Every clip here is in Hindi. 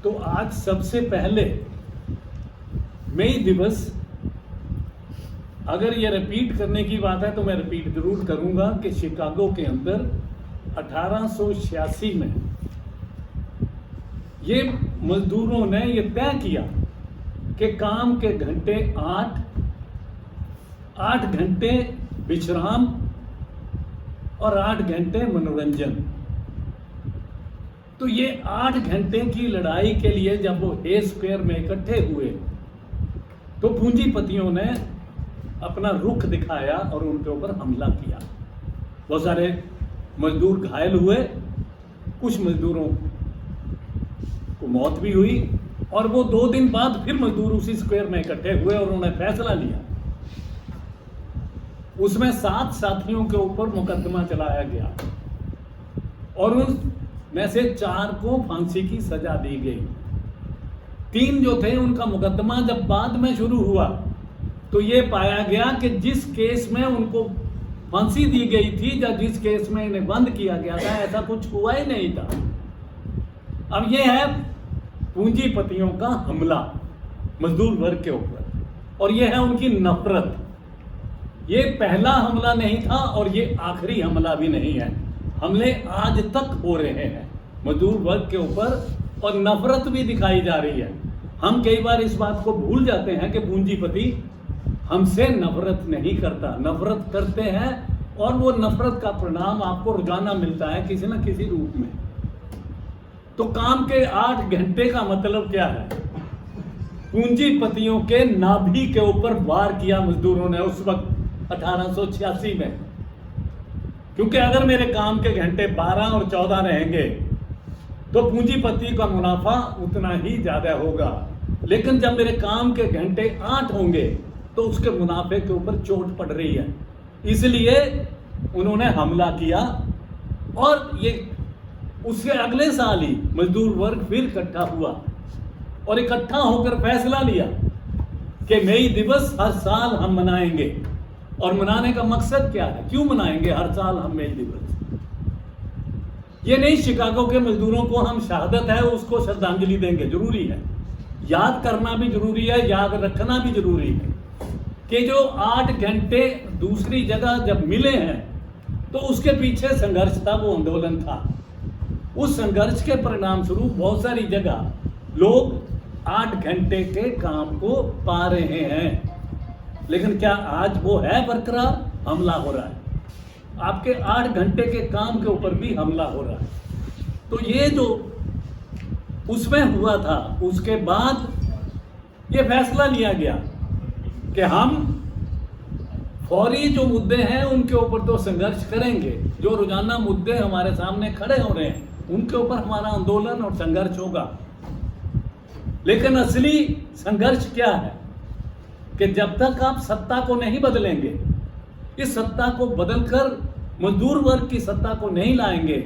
तो आज सबसे पहले मई दिवस, अगर ये रिपीट करने की बात है तो मैं रिपीट जरूर करूंगा कि शिकागो के अंदर 1886 में ये मजदूरों ने ये तय किया कि काम के घंटे 8 घंटे विश्राम और 8 घंटे मनोरंजन। तो ये 8 घंटे की लड़ाई के लिए जब वो हे स्क्वायर में इकट्ठे हुए तो पूंजीपतियों ने अपना रुख दिखाया और उनके ऊपर हमला किया। बहुत सारे मजदूर घायल हुए, कुछ मजदूरों को मौत भी हुई, और वो 2 दिन बाद फिर मजदूर उसी स्क्वायर में इकट्ठे हुए और उन्होंने फैसला लिया। उसमें 7 साथियों के ऊपर मुकदमा चलाया गया और उनमें से 4 को फांसी की सजा दी गई। 3 जो थे उनका मुकदमा जब बाद में शुरू हुआ तो ये पाया गया कि जिस केस में उनको फांसी दी गई थी या जिस केस में इन्हें बंद किया गया था, ऐसा कुछ हुआ ही नहीं था। अब ये है पूंजीपतियों का हमला मजदूर वर्ग के ऊपर, और ये है उनकी नफरत। ये पहला हमला नहीं था और ये आखिरी हमला भी नहीं है। हमले आज तक हो रहे हैं मजदूर वर्ग के ऊपर और नफरत भी दिखाई जा रही है। हम कई बार इस बात को भूल जाते हैं कि पूंजीपति हमसे नफरत नहीं करता, नफरत करते हैं, और वो नफरत का परिणाम आपको रोजाना मिलता है किसी न किसी रूप में। तो काम के 8 घंटे का मतलब क्या है? पूंजीपतियों के नाभि के ऊपर वार किया मजदूरों ने उस वक्त 1886 में, क्योंकि अगर मेरे काम के घंटे 12 और 14 रहेंगे तो पूंजीपति का मुनाफा उतना ही ज्यादा होगा, लेकिन जब मेरे काम के घंटे 8 होंगे तो उसके मुनाफे के ऊपर चोट पड़ रही है। इसलिए उन्होंने हमला किया, और ये उसके अगले साल ही मजदूर वर्ग फिर इकट्ठा हुआ और इकट्ठा होकर फैसला लिया कि मई दिवस हर साल हम मनाएंगे। और मनाने का मकसद क्या है? क्यों मनाएंगे हर साल हम मई दिवस? ये नहीं शिकागो के मजदूरों को हम शहादत है उसको श्रद्धांजलि देंगे, जरूरी है, याद करना भी जरूरी है, याद रखना भी जरूरी है कि जो 8 घंटे दूसरी जगह जब मिले हैं तो उसके पीछे संघर्ष था, वो आंदोलन था। उस संघर्ष के परिणाम स्वरूप बहुत सारी जगह लोग 8 घंटे के काम को पा रहे हैं, लेकिन क्या आज वो है बरकरार? हमला हो रहा है, आपके 8 घंटे के काम के ऊपर भी हमला हो रहा है। तो ये जो उसमें हुआ था, उसके बाद ये फैसला लिया गया कि हम फौरी जो मुद्दे हैं उनके ऊपर तो संघर्ष करेंगे, जो रोजाना मुद्दे हमारे सामने खड़े हो रहे हैं उनके ऊपर हमारा आंदोलन और संघर्ष होगा। लेकिन असली संघर्ष क्या है कि जब तक आप सत्ता को नहीं बदलेंगे, इस सत्ता को बदलकर मजदूर वर्ग की सत्ता को नहीं लाएंगे,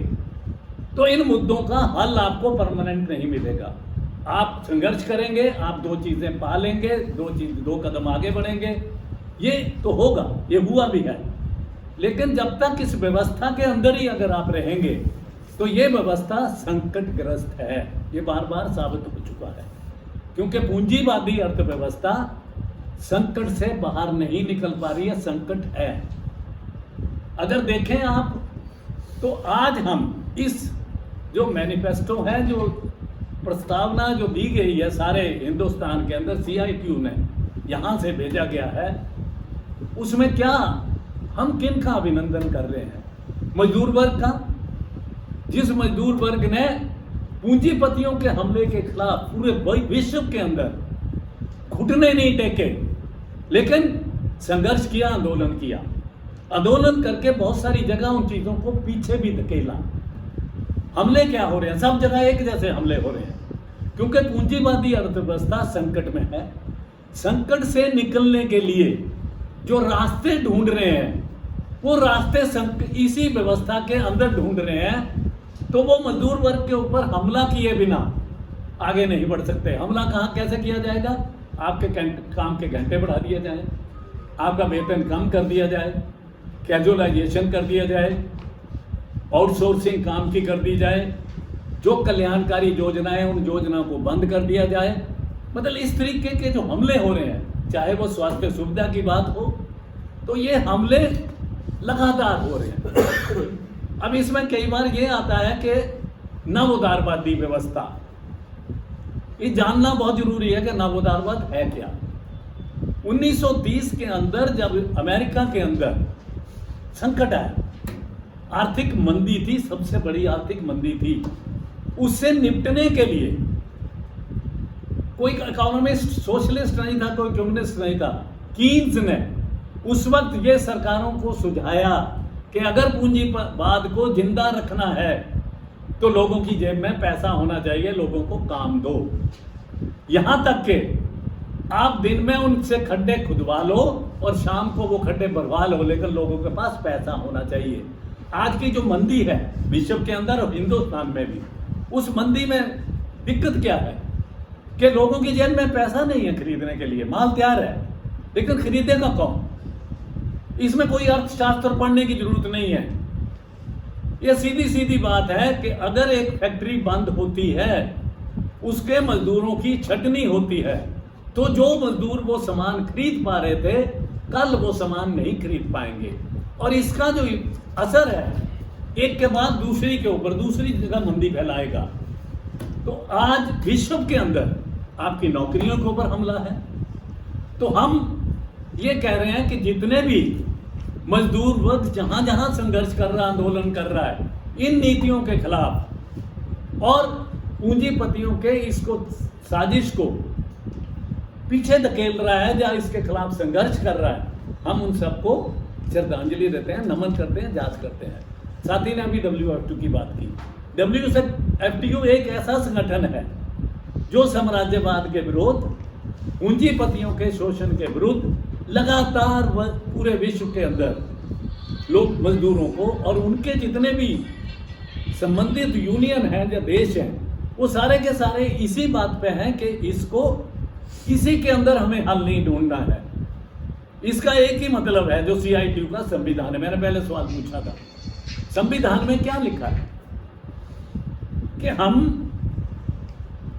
तो इन मुद्दों का हल आपको परमानेंट नहीं मिलेगा। आप संघर्ष करेंगे, आप 2 चीजें पा लेंगे, 2 कदम आगे बढ़ेंगे, ये तो होगा, ये हुआ भी है। लेकिन जब तक इस व्यवस्था के अंदर ही अगर आप रहेंगे तो ये व्यवस्था संकटग्रस्त है। ये बार बार साबित हो चुका है, क्योंकि पूंजीवादी अर्थव्यवस्था संकट से बाहर नहीं निकल पा रही है, संकट है। अगर देखें आप तो आज हम इस जो मैनिफेस्टो है, जो प्रस्तावना जो दी गई है सारे हिंदुस्तान के अंदर, CITU ने यहाँ से भेजा गया है, उसमें क्या हम किन का अभिनंदन कर रहे हैं? मजदूर वर्ग का, जिस मजदूर वर्ग ने पूंजीपतियों के हमले के खिलाफ पूरे विश्व के अंदर घुटने नहीं टेके, लेकिन संघर्ष किया, आंदोलन किया, आंदोलन करके बहुत सारी जगह उन चीजों को पीछे भी धकेला। हमले क्या हो रहे हैं? सब जगह एक जैसे हमले हो रहे हैं, क्योंकि पूंजीवादी अर्थव्यवस्था संकट में है। संकट से निकलने के लिए जो रास्ते ढूंढ रहे हैं, वो रास्ते इसी व्यवस्था के अंदर ढूंढ रहे हैं। तो वो मजदूर वर्ग के ऊपर हमला किए बिना आगे नहीं बढ़ सकते। हमला कहाँ कैसे किया जाएगा? आपके काम के घंटे बढ़ा दिए जाए, आपका वेतन कम कर दिया जाए, कैजुअलाइजेशन कर दिया जाए, आउटसोर्सिंग काम की कर दी जाए, जो कल्याणकारी योजनाएं उन योजनाओं को बंद कर दिया जाए। मतलब इस तरीके के जो हमले हो रहे हैं, चाहे वो स्वास्थ्य सुविधा की बात हो, तो ये हमले लगातार हो रहे हैं। अब इसमें कई बार ये आता है कि नवोदारवादी व्यवस्था, ये जानना बहुत जरूरी है कि नवोदारवाद है क्या। 1930 के अंदर जब अमेरिका के अंदर संकट आया, आर्थिक मंदी थी, सबसे बड़ी आर्थिक मंदी थी, उससे निपटने के लिए कोई इकोनॉमिस्ट सोशलिस्ट नहीं था, कोई कम्युनिस्ट नहीं था, कीन्स ने उस वक्त ये सरकारों को सुझाया कि अगर पूंजीवाद को जिंदा रखना है तो लोगों की जेब में पैसा होना चाहिए, लोगों को काम दो। यहां तक कि आप दिन में उनसे खड्डे खुदवा लो और शाम को वो खड्डे भरवा लो, लेकिन लोगों के पास पैसा होना चाहिए। आज की जो मंदी है विश्व के अंदर और हिंदुस्तान में भी, उस मंदी में दिक्कत क्या है कि लोगों की जेब में पैसा नहीं है खरीदने के लिए, माल तैयार है लेकिन खरीदेगा कौन। इसमें कोई अर्थशास्त्र पढ़ने की जरूरत नहीं है, यह सीधी सीधी बात है कि अगर एक फैक्ट्री बंद होती है, उसके मजदूरों की छटनी होती है, तो जो मजदूर वो सामान खरीद पा रहे थे, कल वो सामान नहीं खरीद पाएंगे। और इसका जो असर है एक के बाद दूसरी के ऊपर दूसरी जगह मंदी फैलाएगा। तो आज विश्व के अंदर आपकी नौकरियों के ऊपर हमला है। तो हम ये कह रहे हैं कि जितने भी मजदूर वर्ग जहां जहां संघर्ष कर रहा है, आंदोलन कर रहा है इन नीतियों के खिलाफ और पूंजीपतियों के इसको साजिश को पीछे धकेल रहा है या इसके खिलाफ संघर्ष कर रहा है, हम उन सबको श्रद्धांजलि देते हैं, नमन करते हैं, जांच करते हैं। साथी ने अभी WFTO की बात की। WFTO एक ऐसा संगठन है जो साम्राज्यवाद के विरोध, पूंजीपतियों के शोषण के विरुद्ध लगातार पूरे विश्व के अंदर लोग मजदूरों को और उनके जितने भी संबंधित यूनियन हैं या देश हैं, वो सारे के सारे इसी बात पे हैं कि इसको इसी के अंदर हमें हल नहीं ढूंढना है। इसका एक ही मतलब है जो CITU का संविधान है। मैंने पहले सवाल पूछा था, संविधान में क्या लिखा है कि हम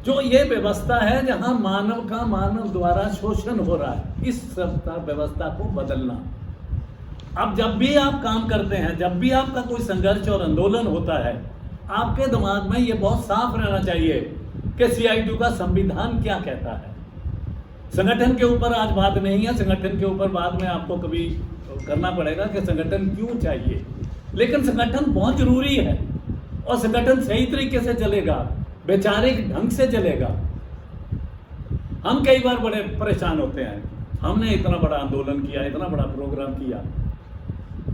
जो ये व्यवस्था है जहां मानव का मानव द्वारा शोषण हो रहा है, इस व्यवस्था को बदलना। अब जब भी आप काम करते हैं, जब भी आपका कोई संघर्ष और आंदोलन होता है, आपके दिमाग में ये बहुत साफ रहना चाहिए कि CITU का संविधान क्या कहता है। संगठन के ऊपर आज बात नहीं है, संगठन के ऊपर बाद में आपको कभी करना पड़ेगा कि संगठन क्यों चाहिए, लेकिन संगठन बहुत जरूरी है और संगठन सही तरीके से चलेगा, वैचारिक ढंग से चलेगा। हम कई बार बड़े परेशान होते हैं, हमने इतना बड़ा आंदोलन किया, इतना बड़ा प्रोग्राम किया,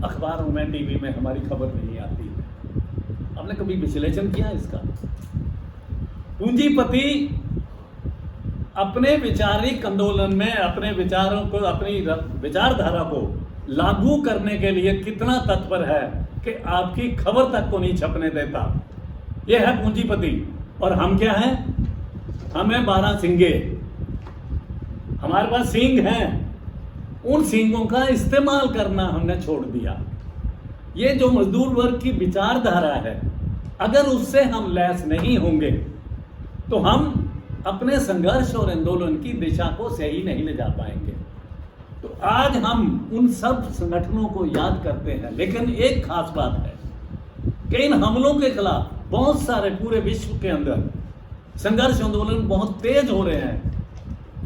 अखबारों में TV में हमारी खबर नहीं आती है। हमने कभी विश्लेषण किया इसका? पूंजीपति अपने वैचारिक आंदोलन में अपने विचारों को, अपनी विचारधारा को लागू करने के लिए कितना तत्पर है कि आपकी खबर तक को नहीं छपने देता। यह है पूंजीपति। और हम क्या हैं? हमें 12 सिंगे, हमारे पास सींग हैं, उन सींगों का इस्तेमाल करना हमने छोड़ दिया। ये जो मजदूर वर्ग की विचारधारा है, अगर उससे हम लैस नहीं होंगे तो हम अपने संघर्ष और आंदोलन की दिशा को सही नहीं ले जा पाएंगे। तो आज हम उन सब संगठनों को याद करते हैं, लेकिन एक खास बात है कि इन हमलों के खिलाफ बहुत सारे पूरे विश्व के अंदर संघर्ष आंदोलन बहुत तेज हो रहे हैं,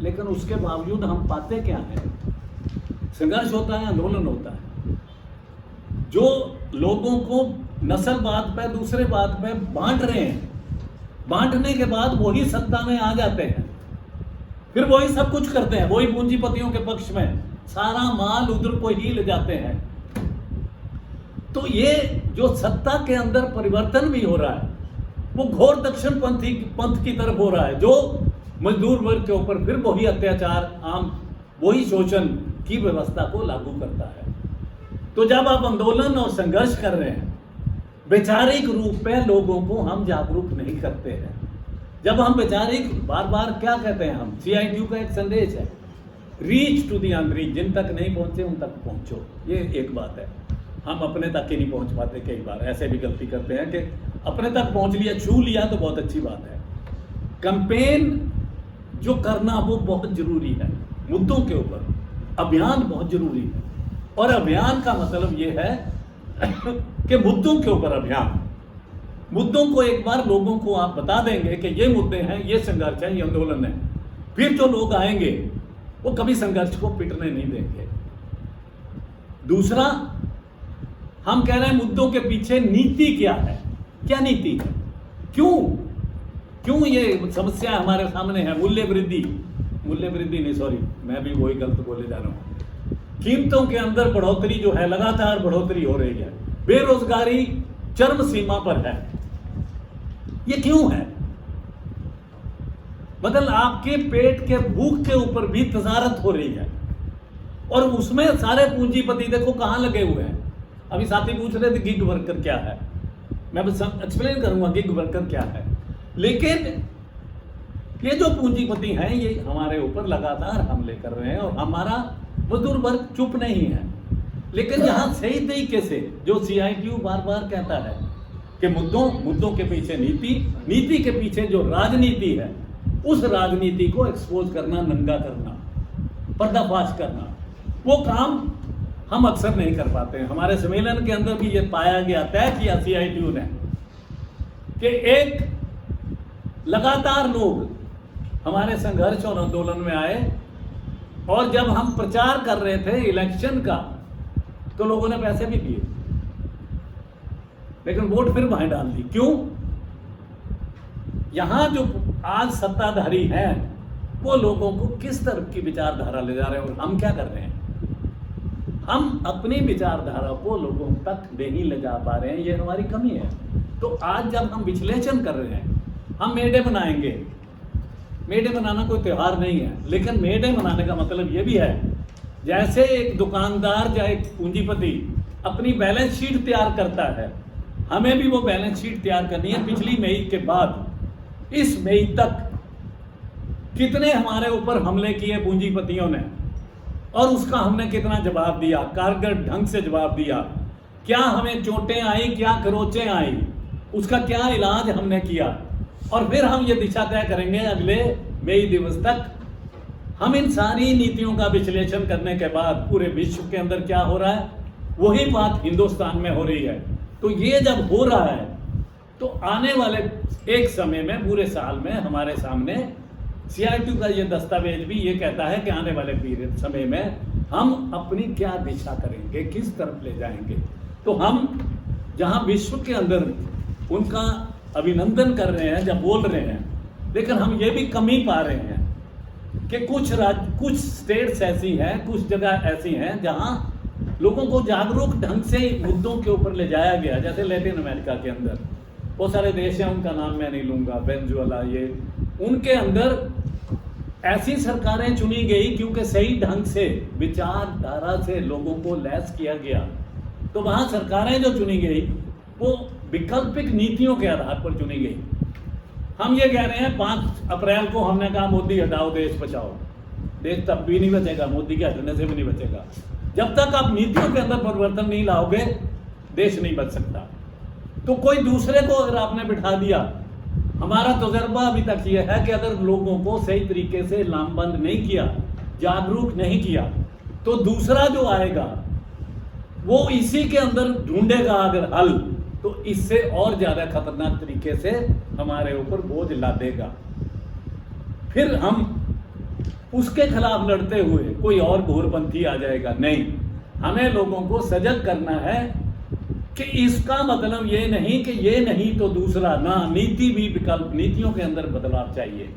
लेकिन उसके बावजूद हम पाते क्या हैं? संघर्ष होता है, आंदोलन होता है, जो लोगों को नस्लवाद पे, दूसरे बात पे बांट रहे हैं, बांटने के बाद वही सत्ता में आ जाते हैं, फिर वही सब कुछ करते हैं, वही पूंजीपतियों के पक्ष में सारा माल उधर को ही ले जाते हैं। तो ये जो सत्ता के अंदर परिवर्तन भी हो रहा है, वो घोर दक्षिणपंथी पंथ की तरफ हो रहा है, जो मजदूर वर्ग के ऊपर फिर वही अत्याचार, आम वही शोषण की व्यवस्था को लागू करता है। तो जब आप आंदोलन और संघर्ष कर रहे हैं, वैचारिक रूप पे लोगों को हम जागरूक नहीं करते हैं। जब हम वैचारिक, बार बार क्या कहते हैं हम, CITU का एक संदेश है, रीच टू दी अनरीच, जिन तक नहीं पहुंचे उन तक पहुंचो। ये एक बात है, हम अपने तक ही नहीं पहुंच पाते। कई बार ऐसे भी गलती करते हैं कि अपने तक पहुंच लिया, छू लिया तो बहुत अच्छी बात है। कैंपेन जो करना वो बहुत जरूरी है, मुद्दों के ऊपर अभियान बहुत जरूरी है। और अभियान का मतलब ये है कि मुद्दों के ऊपर अभियान, मुद्दों को एक बार लोगों को आप बता देंगे कि ये मुद्दे हैं, ये संघर्ष है, ये आंदोलन है, फिर जो लोग आएंगे वो कभी संघर्ष को पिटने नहीं देंगे। दूसरा, हम कह रहे हैं मुद्दों के पीछे नीति क्या है, क्या नीति है, क्यों ये समस्या हमारे सामने है। मूल्य वृद्धि नहीं, सॉरी मैं भी वही गलत बोले जा रहा हूं। कीमतों के अंदर बढ़ोतरी जो है, लगातार बढ़ोतरी हो रही है, बेरोजगारी चरम सीमा पर है। ये क्यों है? मतलब आपके पेट के भूख के ऊपर भी तजारत हो रही है, और उसमें सारे पूंजीपति देखो कहां लगे हुए हैं। अभी साथी पूछ रहे थे गिग वर्कर क्या है, मैं बस एक्सप्लेन करूंगा गिग वर्कर क्या है। लेकिन ये जो पूंजीपति हैं ये हमारे ऊपर लगातार हमले कर रहे हैं, और हमारा मजदूर वर्ग चुप नहीं है। लेकिन यहां सही तरीके से जो CITU बार बार कहता है कि मुद्दों के पीछे नीति के पीछे जो राजनीति है, उस राजनीति को एक्सपोज करना, नंगा करना, पर्दाफाश करना, वो काम हम अक्सर नहीं कर पाते हैं। हमारे सम्मेलन के अंदर भी ये पाया गया, तय किया CITU ने कि एक लगातार लोग हमारे संघर्ष और आंदोलन में आए, और जब हम प्रचार कर रहे थे इलेक्शन का तो लोगों ने पैसे भी दिए, लेकिन वोट फिर वहां डाल दी। क्यों? यहां जो आज सत्ताधारी हैं वो लोगों को किस तरफ की विचारधारा ले जा रहे हैं, और हम क्या कर रहे हैं? हम अपनी विचारधारा को लोगों तक नहीं ले जा पा रहे हैं, ये हमारी कमी है। तो आज जब हम विश्लेषण कर रहे हैं, हम मेडे मनाएंगे। मेडे मनाना कोई त्यौहार नहीं है, लेकिन मेडे मनाने का मतलब ये भी है, जैसे एक दुकानदार या एक पूंजीपति अपनी बैलेंस शीट तैयार करता है, हमें भी वो बैलेंस शीट तैयार करनी है। पिछली मई के बाद इस मई तक कितने हमारे ऊपर हमले किए पूंजीपतियों ने, और उसका हमने कितना जवाब दिया, कारगर ढंग से जवाब दिया। क्या हमें चोटें आई, क्या खरोचें आई, उसका क्या इलाज हमने किया। और फिर हम ये दिशा तय करेंगे अगले मई दिवस तक। हम इन सारी नीतियों का विश्लेषण करने के बाद पूरे विश्व के अंदर क्या हो रहा है, वही बात हिंदुस्तान में हो रही है। तो ये जब हो रहा है तो आने वाले एक समय में, पूरे साल में हमारे सामने CITU का ये दस्तावेज भी ये कहता है कि आने वाले पीरियड समय में हम अपनी क्या दिशा करेंगे, किस तरफ ले जाएंगे। तो हम जहां विश्व के अंदर उनका अभिनंदन कर रहे हैं, जब बोल रहे हैं, लेकिन हम ये भी कमी पा रहे हैं कि कुछ स्टेट्स ऐसी हैं, कुछ जगह ऐसी हैं जहां लोगों को जागरूक ढंग से मुद्दों के ऊपर ले जाया गया। जैसे लैटिन अमेरिका के अंदर बहुत सारे देश हैं, उनका नाम मैं नहीं लूंगा, वेनेजुएला, ये उनके अंदर ऐसी सरकारें चुनी गई क्योंकि सही ढंग से विचारधारा से लोगों को लैस किया गया। तो वहां सरकारें जो चुनी गई वो वैकल्पिक नीतियों के आधार पर चुनी गई। हम ये कह रहे हैं 5 अप्रैल को हमने कहा मोदी हटाओ देश बचाओ, देश तब भी नहीं बचेगा, मोदी के हटने से भी नहीं बचेगा। जब तक आप नीतियों के अंदर परिवर्तन नहीं लाओगे, देश नहीं बच सकता। तो कोई दूसरे को अगर आपने बिठा दिया, हमारा तजुर्बा अभी तक यह है कि अगर लोगों को सही तरीके से लामबंद नहीं किया, जागरूक नहीं किया, तो दूसरा जो आएगा वो इसी के अंदर ढूंढेगा अगर हल, तो इससे और ज्यादा खतरनाक तरीके से हमारे ऊपर बोझ ला देगा। फिर हम उसके खिलाफ लड़ते हुए कोई और घोरपंथी आ जाएगा। नहीं, हमें लोगों को सजग करना है कि इसका मतलब ये नहीं कि ये नहीं तो दूसरा ना, नीति भी विकल्प, नीतियों के अंदर बदलाव चाहिए।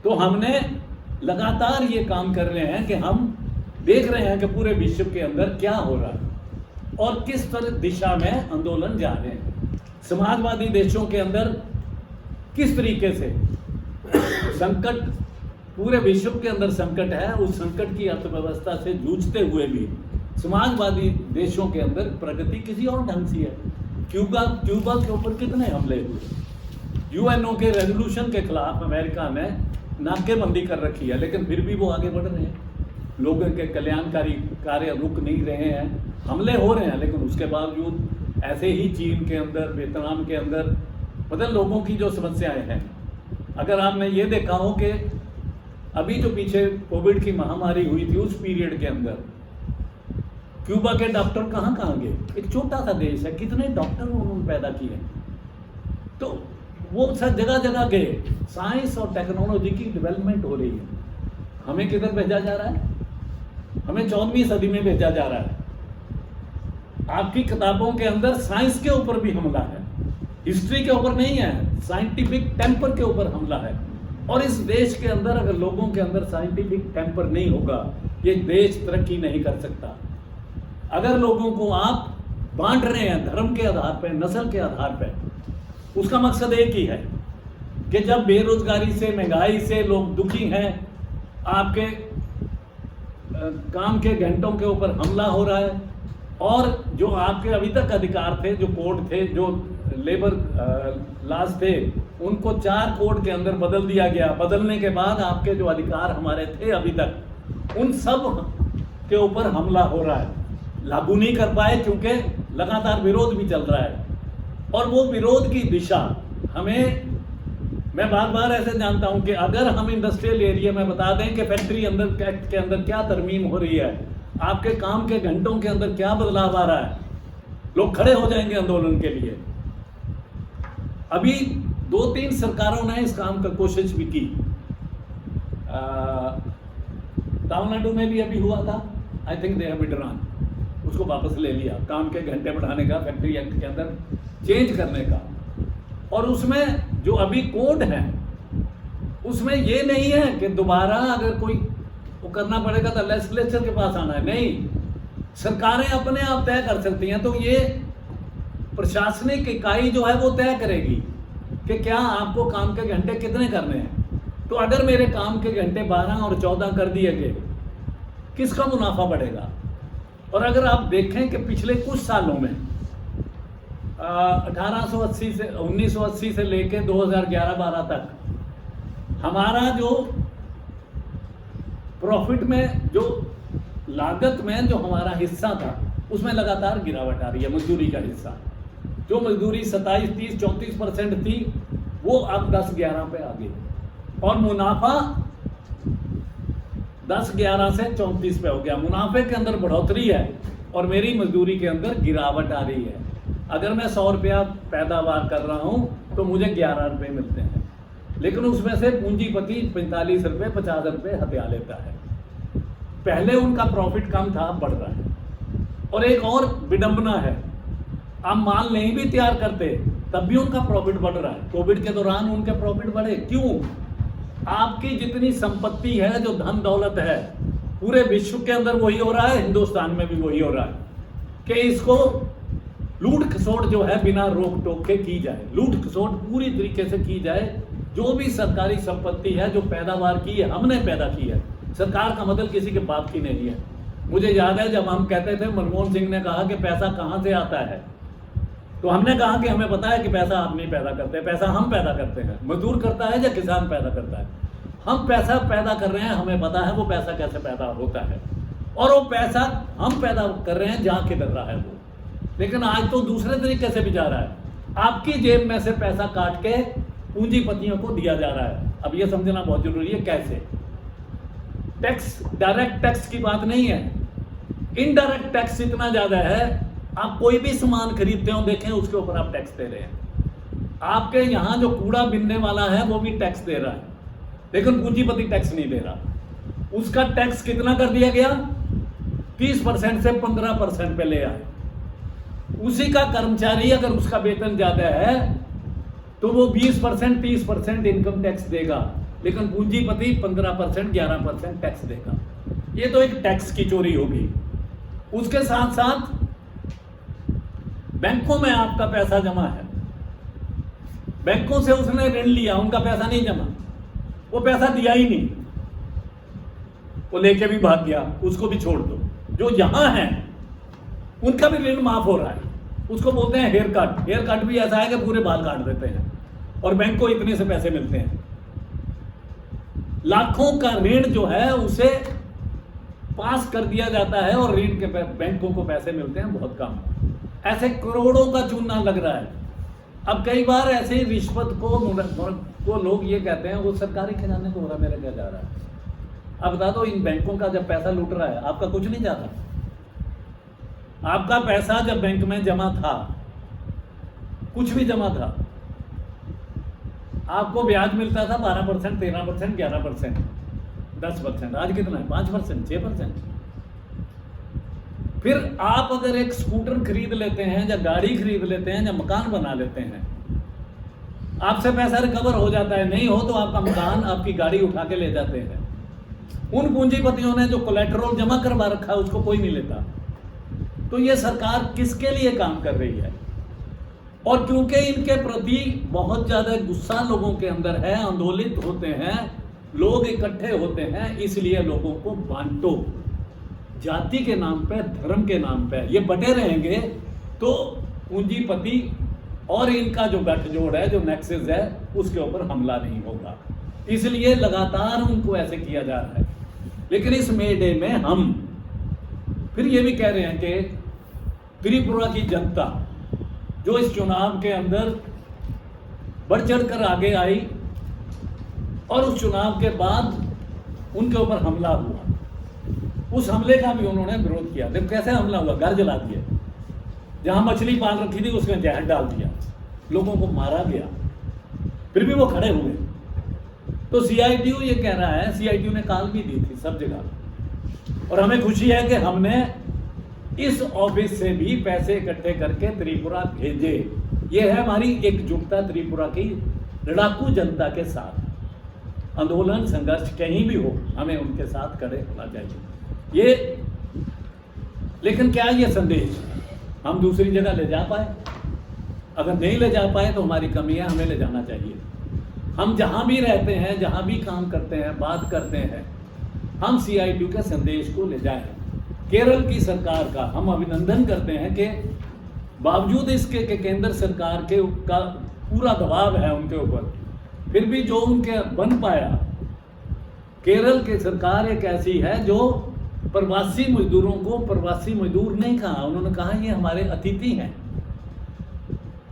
तो हमने लगातार ये काम कर रहे हैं कि हम देख रहे हैं कि पूरे विश्व के अंदर क्या हो रहा है और किस तरह दिशा में आंदोलन जा रहे हैं। समाजवादी देशों के अंदर किस तरीके से संकट, पूरे विश्व के अंदर संकट है, उस संकट की अर्थव्यवस्था से जूझते हुए भी समाजवादी देशों के अंदर प्रगति किसी और ढंग से है। क्यूबा के ऊपर कितने हमले हुए, यूएनओ के रेजोल्यूशन के खिलाफ अमेरिका ने नाकेबंदी कर रखी है, लेकिन फिर भी वो आगे बढ़ रहे हैं। लोगों के कल्याणकारी कार्य रुक नहीं रहे हैं, हमले हो रहे हैं, लेकिन उसके बावजूद ऐसे ही चीन के अंदर, वियतनाम के अंदर, मतलब लोगों की जो समस्याएं हैं, अगर आपने ये देखा हो कि अभी जो पीछे कोविड की महामारी हुई थी उस पीरियड के अंदर क्यूबा के डॉक्टर कहाँ कहाँ गए? एक छोटा सा देश है, कितने डॉक्टर उन्होंने पैदा किए। तो वो सब जगह जगह गए। साइंस और टेक्नोलॉजी की डेवलपमेंट हो रही है। हमें किधर भेजा जा रहा है? हमें 14वीं सदी में भेजा जा रहा है। आपकी किताबों के अंदर साइंस के ऊपर भी हमला है, हिस्ट्री के ऊपर नहीं है, साइंटिफिक टेम्पर के ऊपर हमला है। और इस देश के अंदर अगर लोगों के अंदर साइंटिफिक टेम्पर नहीं होगा, ये देश तरक्की नहीं कर सकता। अगर लोगों को आप बांट रहे हैं धर्म के आधार पर, नस्ल के आधार पर, उसका मकसद एक ही है कि जब बेरोजगारी से, महंगाई से लोग दुखी हैं, आपके काम के घंटों के ऊपर हमला हो रहा है, और जो आपके अभी तक अधिकार थे, जो कोड थे, जो लेबर लॉज थे, उनको 4 कोड के अंदर बदल दिया गया। बदलने के बाद आपके जो अधिकार हमारे थे अभी तक, उन सब के ऊपर हमला हो रहा है। लागू नहीं कर पाए क्योंकि लगातार विरोध भी चल रहा है। और वो विरोध की दिशा हमें, मैं बार बार ऐसे जानता हूं कि अगर हम इंडस्ट्रियल एरिया में बता दें कि फैक्ट्री अंदर एक्ट के अंदर क्या तरमीम हो रही है, आपके काम के घंटों के अंदर क्या बदलाव आ रहा है, लोग खड़े हो जाएंगे आंदोलन के लिए। अभी 2-3 सरकारों ने इस काम का कोशिश भी की। तमिलनाडु में भी अभी हुआ था, I think they have withdrawn, उसको वापस ले लिया, काम के घंटे बढ़ाने का, फैक्ट्री एक्ट के अंदर चेंज करने का। और उसमें जो अभी कोड है उसमें ये नहीं है कि दोबारा अगर कोई वो करना पड़ेगा तो लेजिस्लेचर के पास आना है, नहीं, सरकारें अपने आप तय कर सकती हैं। तो ये प्रशासनिक इकाई जो है वो तय करेगी कि क्या आपको काम के घंटे कितने करने हैं। तो अगर मेरे काम के घंटे 12 और 14 कर दिए गए, किसका मुनाफा बढ़ेगा? और अगर आप देखें कि पिछले कुछ सालों में 1980 से लेके 2011-12 तक हमारा जो प्रॉफिट में, जो लागत में जो हमारा हिस्सा था, उसमें लगातार गिरावट आ रही है। मजदूरी का हिस्सा, जो मजदूरी 27, 30, 34% थी, वो अब 10-11 पे आ गई। और मुनाफा 10-11 से 34 पे हो गया। मुनाफे के अंदर बढ़ोतरी है और मेरी मजदूरी के अंदर गिरावट आ रही है। अगर मैं 100 रुपया पैदावार कर रहा हूं तो मुझे 11 रुपये मिलते हैं, लेकिन उसमें से पूंजीपति 45 रुपये, 50 रुपये हत्या लेता है। पहले उनका प्रॉफिट कम था, अब बढ़ रहा है। और एक और विडंबना है, आप माल नहीं भी तैयार करते तब भी उनका प्रॉफिट बढ़ रहा है। कोविड के दौरान उनके प्रॉफिट बढ़े, क्यों? आपकी जितनी संपत्ति है, जो धन दौलत है, पूरे विश्व के अंदर वही हो रहा है, हिंदुस्तान में भी वही हो रहा है कि इसको लूट खसोट जो है बिना रोक टोक के की जाए, लूट खसोट पूरी तरीके से की जाए। जो भी सरकारी संपत्ति है, जो पैदावार की है, हमने पैदा की है। सरकार का मतलब किसी के बाप की नहीं है। मुझे याद है जब हम कहते थे, मनमोहन सिंह ने कहा कि पैसा कहाँ से आता है, तो हमने कहा कि हमें पता है कि पैसा आप नहीं पैदा करते, पैसा हम पैदा करते हैं। मजदूर करता है या किसान पैदा करता है? हम पैसा पैदा कर रहे हैं, हमें पता है वो पैसा कैसे पैदा होता है, और वो पैसा हम पैदा कर रहे हैं, जहाँ किधर रहा है वो। लेकिन आज तो दूसरे तरीके से भी जा रहा है, आपकी जेब में से पैसा काट के पूंजीपतियों को दिया जा रहा है। अब ये समझना बहुत जरूरी है, कैसे। टैक्स, डायरेक्ट टैक्स की बात नहीं है, इनडायरेक्ट टैक्स इतना ज्यादा है। आप कोई भी सामान खरीदते हो, देखें, उसके ऊपर आप टैक्स दे रहे हैं। आपके यहाँ जो कूड़ा बिनने वाला है वो भी टैक्स दे रहा है, लेकिन पूंजीपति टैक्स नहीं दे रहा। उसका टैक्स कितना कर दिया गया? 30% से 15% पे ले आए। उसी का कर्मचारी अगर उसका वेतन ज्यादा है तो वो 20%, 30% इनकम टैक्स देगा, लेकिन पूंजीपति 15%, 11% टैक्स देगा। ये तो एक टैक्स की चोरी होगी। उसके साथ साथ बैंकों में आपका पैसा जमा है, बैंकों से उसने ऋण लिया, उनका पैसा नहीं जमा, वो पैसा दिया ही नहीं, वो लेके भी भाग गया, उसको भी छोड़ दो। जो यहां है उनका भी ऋण माफ हो रहा है, उसको बोलते हैं हेयर कट। हेयर कट भी ऐसा है कि पूरे बाल काट देते हैं, और बैंक को इतने से पैसे मिलते हैं। लाखों का ऋण जो है उसे पास कर दिया जाता है, और ऋण के बैंकों को पैसे मिलते हैं बहुत कम। ऐसे करोड़ों का चूना लग रहा है। अब कई बार ऐसे रिश्वत को लोग ये कहते हैं वो सरकारी खजाने को हो रहा, मेरा क्या जा रहा है। अब बता दो, इन बैंकों का जब पैसा लूट रहा है, आपका कुछ नहीं जाता। आपका पैसा जब बैंक में जमा था, कुछ भी जमा था, आपको ब्याज मिलता था 12%, 13%, 11%, 10%। आज कितना है? 5%, 6%। फिर आप अगर एक स्कूटर खरीद लेते हैं या गाड़ी खरीद लेते हैं या मकान बना लेते हैं, आपसे पैसा रिकवर हो जाता है, नहीं हो तो आपका मकान, आपकी गाड़ी उठा के ले जाते हैं। उन पूंजीपतियों ने जो कोलेटरल जमा करवा रखा है उसको कोई नहीं लेता। तो ये सरकार किसके लिए काम कर रही है? और क्योंकि इनके प्रति बहुत ज्यादा गुस्सा लोगों के अंदर है, आंदोलित होते हैं, लोग इकट्ठे होते हैं, इसलिए लोगों को बांटो। जाति के नाम पे, धर्म के नाम पे ये बटे रहेंगे तो पूंजीपति और इनका जो गठजोड़ है, जो नेक्सस है, उसके ऊपर हमला नहीं होगा। इसलिए लगातार उनको ऐसे किया जा रहा है। लेकिन इस मे डे में हम फिर ये भी कह रहे हैं कि त्रिपुरा की जनता जो इस चुनाव के अंदर बढ़ चढ़कर आगे आई और उस चुनाव के बाद उनके ऊपर हमला हुआ, उस हमले का भी उन्होंने विरोध किया। देखो कैसे हमला हुआ, घर जला दिया, जहां मछली पाल रखी थी उसमें जहर डाल दिया, लोगों को मारा गया, फिर भी वो खड़े हुए। तो सीआईटीयू ये कह रहा है, सीआईटीयू ने कॉल भी दी थी सब जगह, और हमें खुशी है कि हमने इस ऑफिस से भी पैसे इकट्ठे करके त्रिपुरा भेजे। ये है हमारी एकजुटता त्रिपुरा की लड़ाकू जनता के साथ। आंदोलन संघर्ष कहीं भी हो, हमें उनके साथ खड़े होना चाहिए। ये लेकिन क्या ये संदेश हम दूसरी जगह ले जा पाए? अगर नहीं ले जा पाए तो हमारी कमी है, हमें ले जाना चाहिए। हम जहां भी रहते हैं, जहां भी काम करते हैं, बात करते हैं, हम सीआईटीयू के संदेश को ले जाएं। केरल की सरकार का हम अभिनंदन करते हैं कि बावजूद इसके कि केंद्र सरकार के का पूरा दबाव है उनके ऊपर, फिर भी जो उनके बन पाया। केरल की सरकार एक ऐसी है जो प्रवासी मजदूरों को प्रवासी मजदूर नहीं कहा, उन्होंने कहा ये हमारे अतिथि हैं।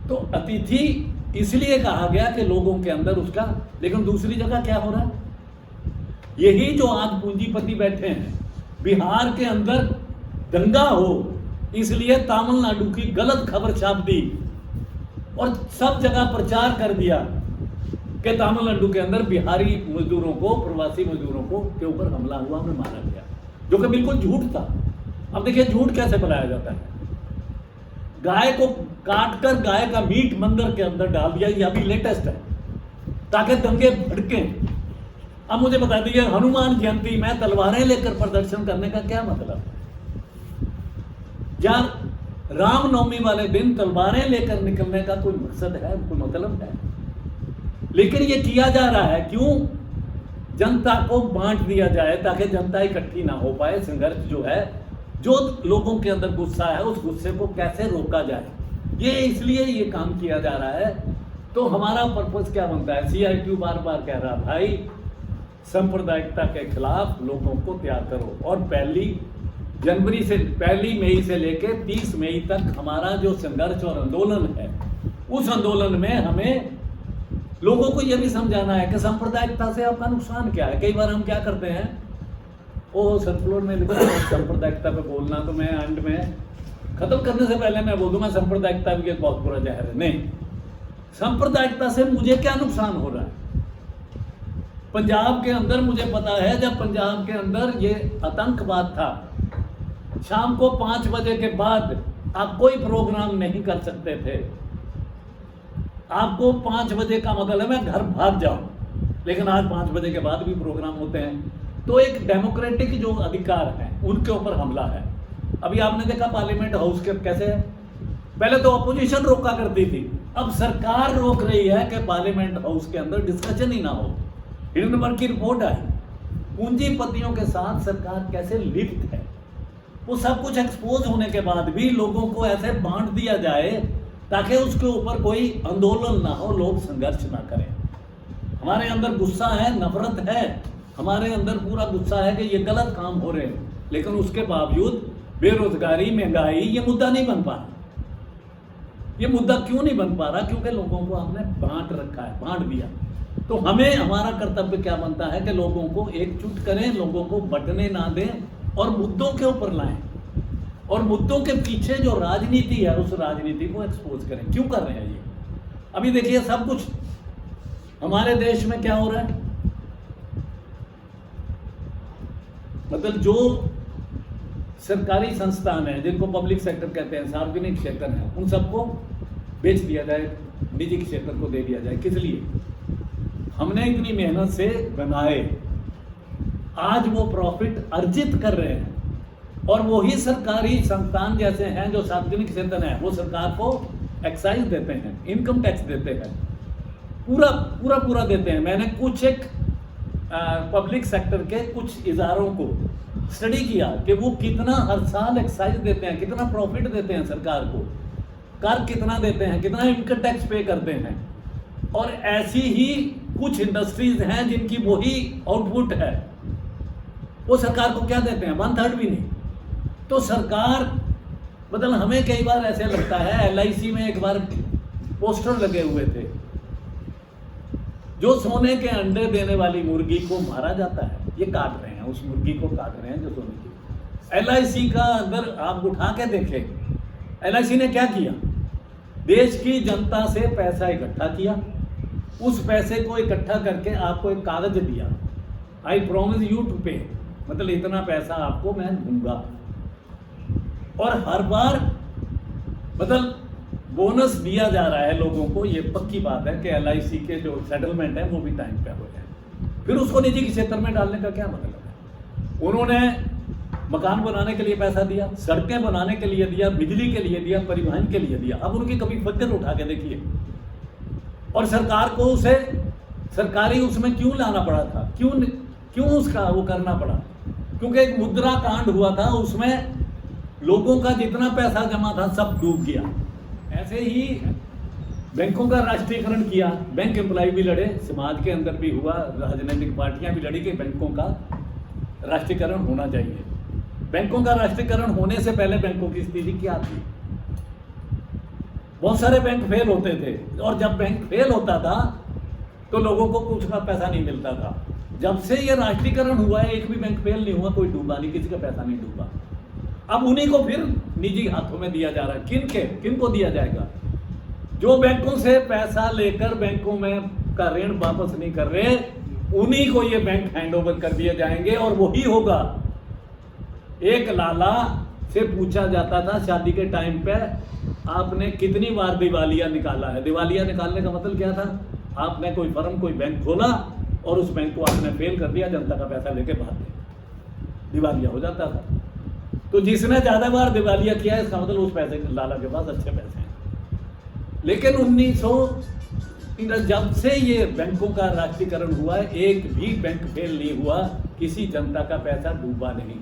तो अतिथि इसलिए कहा गया कि लोगों के अंदर उसका, लेकिन दूसरी जगह क्या हो रहा है? यही जो आज पूंजीपति बैठे हैं, बिहार के अंदर दंगा हो इसलिए तमिलनाडु की गलत खबर छाप दी और सब जगह प्रचार कर दिया कि तमिलनाडु के अंदर बिहारी मजदूरों को, प्रवासी मजदूरों को के ऊपर हमला हुआ, उन्हें मारा गया, जो कि बिल्कुल झूठ था। अब देखिए झूठ कैसे बनाया जाता है। गाय को काटकर गाय का मीट मंदिर के अंदर डाल दिया, यह भी लेटेस्ट है, ताकि दंगे भड़के। अब मुझे बता दीजिए, हनुमान जयंती में तलवारें लेकर प्रदर्शन करने का क्या मतलब? यार रामनवमी वाले दिन तलवारें लेकर निकलने का कोई मकसद है, कोई मतलब है? लेकिन ये किया जा रहा है क्यों? जनता को बांट दिया जाए ताकि जनता इकट्ठी ना हो पाए। संघर्ष जो है, जो लोगों के अंदर गुस्सा है, उस गुस्से को कैसे रोका जाए, ये इसलिए ये काम किया जा रहा है। तो हमारा पर्पस क्या बनता है? सीआईटीयू बार बार कह रहा, भाई सांप्रदायिकता के खिलाफ लोगों को तैयार करो। और 1 मई से लेकर 30 मई तक हमारा जो संघर्ष और आंदोलन है, उस आंदोलन में हमें लोगों को यह भी समझाना है कि सांप्रदायिकता से आपका नुकसान क्या है। कई बार हम क्या करते हैं, ओ सतफ्लोर में लिखा है सांप्रदायिकता पे बोलना, तो मैं एंड में खत्म करने से पहले मैं बोल दूंगा सांप्रदायिकता भी एक बहुत बुरा जहर है। नहीं, सांप्रदायिकता से मुझे क्या नुकसान हो रहा है? पंजाब के अंदर मुझे पता है, जब पंजाब के अंदर ये आतंकवाद था, शाम को 5 बजे के बाद आप कोई प्रोग्राम नहीं कर सकते थे। आपको 5 बजे का मतलब है घर भाग जाओ, लेकिन आज 5 बजे के बाद भी प्रोग्राम होते हैं। तो एक डेमोक्रेटिक जो अधिकार है उनके ऊपर हमला है। अभी आपने देखा पार्लियामेंट हाउस के कैसे है, पहले तो अपोजिशन रोका करती थी, अब सरकार रोक रही है कि पार्लियामेंट हाउस के अंदर डिस्कशन ही ना हो। हिंडनबर्ग की रिपोर्ट आई, पूंजीपतियों के साथ सरकार कैसे लिप्त है। वो सब कुछ एक्सपोज होने के बाद भी लोगों को ऐसे बांट दिया जाए ताकि उसके ऊपर कोई आंदोलन ना हो, लोग संघर्ष ना करें। हमारे अंदर गुस्सा है, नफरत है, हमारे अंदर पूरा गुस्सा है कि ये गलत काम हो रहे हैं, लेकिन उसके बावजूद बेरोजगारी, महंगाई ये मुद्दा नहीं बन पा रहा। ये मुद्दा क्यों नहीं बन पा रहा? क्योंकि लोगों को हमने बांट रखा है, बांट दिया। तो हमें, हमारा कर्तव्य क्या बनता है कि लोगों को एकजुट करें, लोगों को बंटने ना दें और मुद्दों के ऊपर लाएं, और मुद्दों के पीछे जो राजनीति है उस राजनीति को एक्सपोज करें। क्यों कर रहे हैं ये? अभी देखिए सब कुछ हमारे देश में क्या हो रहा है, मतलब जो सरकारी संस्थान है, जिनको पब्लिक सेक्टर कहते हैं, सार्वजनिक क्षेत्र है, उन सबको बेच दिया जाए, निजी क्षेत्र को दे दिया जाए। किस लिए? हमने इतनी मेहनत से बनाए, आज वो प्रॉफिट अर्जित कर रहे हैं, और वही सरकारी संस्थान जैसे हैं जो सार्वजनिक क्षेत्र है, वो सरकार को एक्साइज देते हैं, इनकम टैक्स देते हैं, पूरा पूरा पूरा देते हैं। मैंने कुछ एक पब्लिक सेक्टर के कुछ इदारों को स्टडी किया कि वो कितना हर साल एक्साइज देते हैं, कितना प्रॉफिट देते हैं सरकार को, कर कितना देते हैं, कितना इनकम टैक्स पे करते हैं। और ऐसी ही कुछ इंडस्ट्रीज हैं जिनकी वही आउटपुट है, वो सरकार को क्या देते हैं? 1/3 भी नहीं। तो सरकार, मतलब हमें कई बार ऐसे लगता है, LIC में एक बार पोस्टर लगे हुए थे, जो सोने के अंडे देने वाली मुर्गी को मारा जाता है, ये काट रहे हैं, उस मुर्गी को काट रहे हैं जो सोने की। LIC का अगर आप उठा के देखें, LIC ने क्या किया? देश की जनता से पैसा इकट्ठा किया, उस पैसे को इकट्ठा करके आपको एक कागज दिया, आई प्रॉमिस यू टू पे, मतलब इतना पैसा आपको मैं दूंगा। और हर बार मतलब बोनस दिया जा रहा है लोगों को। ये पक्की बात है कि LIC के जो सेटलमेंट है वो भी टाइम पे हो जाए। फिर उसको निजी क्षेत्र में डालने का क्या मतलब है? उन्होंने मकान बनाने के लिए पैसा दिया, सड़कें बनाने के लिए दिया, बिजली के लिए दिया, परिवहन के लिए दिया। अब उनकी कभी फिक्र उठा के देखिए, और सरकार को उसे सरकारी उसमें क्यों लाना पड़ा था? क्यों उसका वो करना पड़ा? क्योंकि एक मुद्रा कांड हुआ था, उसमें लोगों का जितना पैसा जमा था सब डूब गया। ऐसे ही बैंकों का राष्ट्रीयकरण किया, बैंक एम्प्लॉय भी लड़े, समाज के अंदर भी हुआ, राजनीतिक पार्टियां भी लड़ी कि बैंकों का राष्ट्रीयकरण होना चाहिए। बैंकों का राष्ट्रीयकरण होने से पहले बैंकों की स्थिति क्या थी? बहुत सारे बैंक फेल होते थे, और जब बैंक फेल होता था तो लोगों को कुछ का पैसा नहीं मिलता था। जब से ये राष्ट्रीयकरण हुआ है, एक भी बैंक फेल नहीं हुआ, कोई डूबा नहीं, किसी का पैसा नहीं डूबा। अब उन्हीं को फिर निजी हाथों में दिया जा रहा है। किन को दिया जाएगा? जो बैंकों से पैसा लेकर बैंकों में का ऋण वापस नहीं कर रहे, उन्हीं को ये बैंक हैंडओवर कर दिए जाएंगे, और वही होगा। एक लाला से पूछा जाता था शादी के टाइम पे, आपने कितनी बार दिवालिया निकाला है? दिवालिया निकालने का मतलब क्या था? आपने कोई फर्म, कोई बैंक खोला और उस बैंक को आपने फेल कर दिया, जनता का पैसा लेके भाग गए, दिवालिया हो जाता था। तो जिसने ज्यादा बार दिवालिया किया, इसका मतलब उस पैसे लाला के पास अच्छे पैसे हैं। लेकिन 1900 जब से ये बैंकों का राष्ट्रीयकरण हुआ है, एक भी बैंक फेल नहीं हुआ, किसी जनता का पैसा डूबा नहीं।